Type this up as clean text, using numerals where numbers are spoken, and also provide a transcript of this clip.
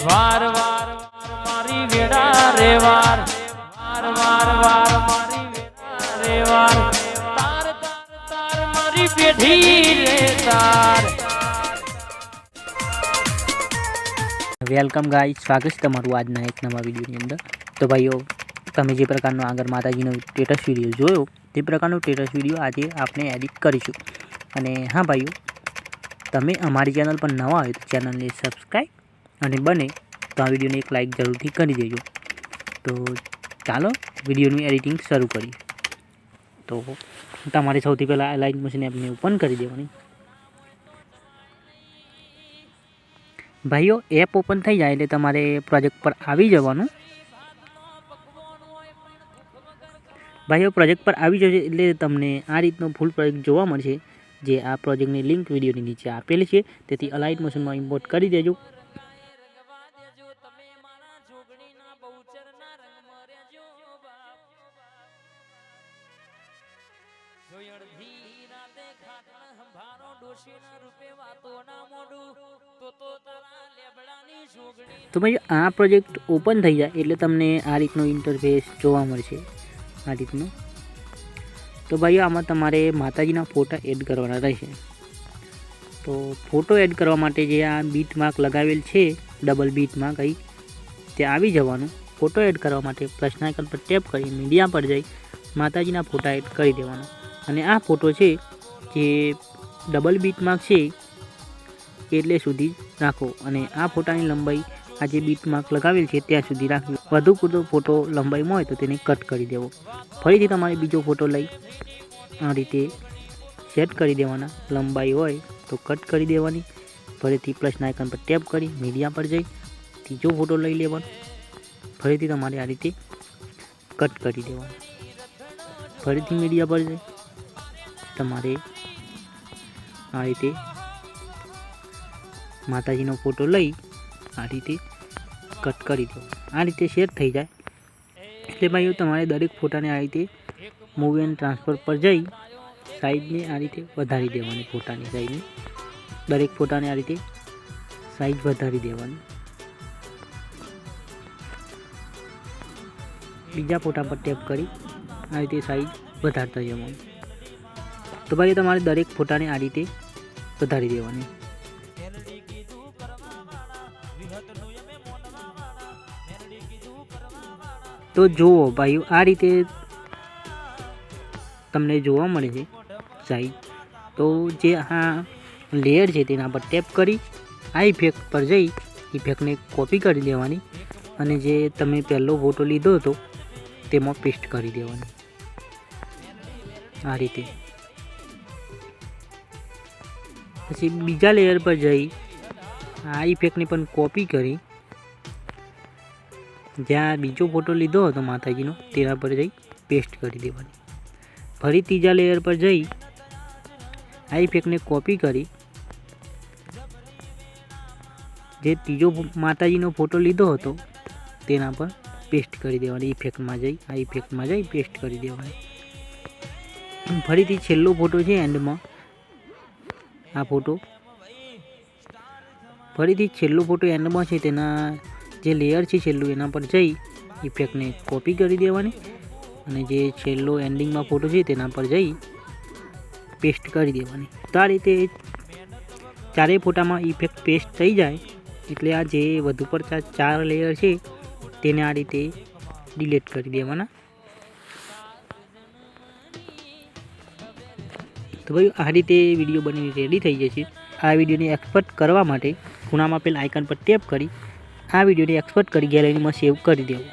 વાર વાર મારી વેડા રે વાર વાર વાર વાર મારી વેડા રે વાર તાર તાર તાર મારી પેઢી રે તાર। વેલકમ ગાઈસ, સ્વાગત છે તમારું આજના એક નવા વિડીયોની અંદર। તો ભાઈઓ, તમે જે પ્રકારનો આગળ માતાજીનો સ્ટેટસ વિડીયો જોયો તે પ્રકારનો સ્ટેટસ વિડીયો આજે આપણે એડિટ કરીશું। અને હા ભાઈઓ, તમે અમારી ચેનલ પર નવા હોય તો ચેનલને સબસ્ક્રાઈબ અને બને તો આ વિડીયોને એક લાઇક જરૂરથી કરી દેજો। તો ચાલો વિડીયોનું એડિટિંગ શરૂ કરીએ। તો તમારે સૌથી પહેલાં લાઇટ મશીન એપને ઓપન કરી દેવાની। ભાઈઓ, એપ ઓપન થઈ જાય એટલે તમારે પ્રોજેક્ટ પર આવી જવાનું। ભાઈઓ, પ્રોજેક્ટ પર આવી જશે એટલે તમને આ રીતનો ફૂલ પ્રોજેક્ટ જોવા મળશે, જે આ પ્રોજેક્ટની લિંક વિડીયોની નીચે આપેલી છે। તેથી અલાઇટ મોશનમાં ઇમ્પોર્ટ કરી દેજો। તો ભાઈ, આ પ્રોજેક્ટ ઓપન થઈ જાય એટલે તમને આ રીતનો ઇન્ટરફેસ જોવા મળશે, આ રીતનું। તો ભાઈઓ, આમાં તમારે માતાજીના ફોટા એડ કરવાના રહેશે। તો ફોટો એડ કરવા માટે જે આ બીટ માર્ક લગાવેલ છે, ડબલ બીટ માર્ક અહીં, તે આવી જવાનું। ફોટો એડ કરવા માટે પ્લસના આઇકન પર ટેપ કરી મીડિયા પર જઈ માતાજીના ફોટા એડ કરી દેવાના। અને આ ફોટો છે જે ડબલ બીટ માર્ક છે એટલે સુધી રાખો, અને આ ફોટાની લંબાઈ આ જે બીટ માર્ક લગાવેલ છે ત્યાં સુધી રાખવી। વધુ પૂરતો ફોટો લંબાઈમાં હોય તો તેને કટ કરી દેવો। ફરીથી તમારે બીજો ફોટો લઈ આ રીતે સેટ કરી દેવાના। લંબાઈ હોય તો કટ કરી દેવાની। ફરીથી પ્લસના આઇકન પર ટેપ કરી મીડિયા પર જઈ ત્રીજો ફોટો લઈ લેવાનો। ફરીથી તમારે આ રીતે કટ કરી દેવાનો। ફરીથી મીડિયા પર જઈ તમારે આ રીતે માતાજીનો ફોટો લઈ આ રીતે કટ કરી દો। આ રીતે સેટ થઈ જાય એટલે ભાઈઓ, તમારે દરેક ફોટાને આ રીતે મૂવ એન્ડ ટ્રાન્સફર પર જઈ સાઈઝને આ રીતે વધારી દેવાની। ફોટાની સાઈઝને દરેક ફોટાને આ રીતે સાઈઝ વધારી દેવાની। બીજા ફોટા પર ટેપ કરી આ રીતે સાઈઝ વધારતા જવાનું। તો ભાઈ, તમારે દરેક ફોટાને આ રીતે વધારી દેવાની। તો જુઓ ભાઈઓ, આ રીતે તમને જોવા મળે છે સાઈઝ। તો જે આ લેયર છે તેના પર ટેપ કરી આ ઇફેક્ટ પર જઈ ઇફેક્ટને કોપી કરી દેવાની, અને જે તમે પહેલો ફોટો લીધો હતો તેમાં પેસ્ટ કરી દેવાની આ રીતે। પછી બીજા લેયર પર જઈ આ ઇફેક્ટને પણ કોપી કરી જ્યાં બીજો ફોટો લીધો હતો માતાજીનો તેના પર જઈ પેસ્ટ કરી દેવાની। ફરી ત્રીજા લેયર પર જઈ આ ઇફેક્ટને કોપી કરી જે ત્રીજો માતાજીનો ફોટો લીધો હતો તેના પર પેસ્ટ કરી દેવાની। ઇફેક્ટમાં જઈ આ ઇફેક્ટમાં જઈ પેસ્ટ કરી દેવાની। ફરીથી છેલ્લો ફોટો છે એન્ડમાં આ ફોટો, ફરીથી છેલ્લો ફોટો એન્ડમાં છે તેના જે લેયર છે છેલ્લું એના પર જઈ ઇફેક્ટને કોપી કરી દેવાની, અને જે છેલ્લો એન્ડિંગમાં ફોટો છે તેના પર જઈ પેસ્ટ કરી દેવાની। તો આ રીતે ચારેય ફોટામાં ઇફેક્ટ પેસ્ટ થઈ જાય એટલે આ જે વધુ પડતા 4 લેયર છે તેને આ રીતે ડિલીટ કરી દેવાના। તો ભાઈ, આ રીતે વિડીયો બની રેડી થઈ જશે। આ વિડીયોને એક્સપોર્ટ કરવા માટે ખૂણામાં આપેલ આઇકન પર ટેપ કરી આ વિડીયોને એક્સપોર્ટ કરી ગેલેરીમાં સેવ કરી દેવું।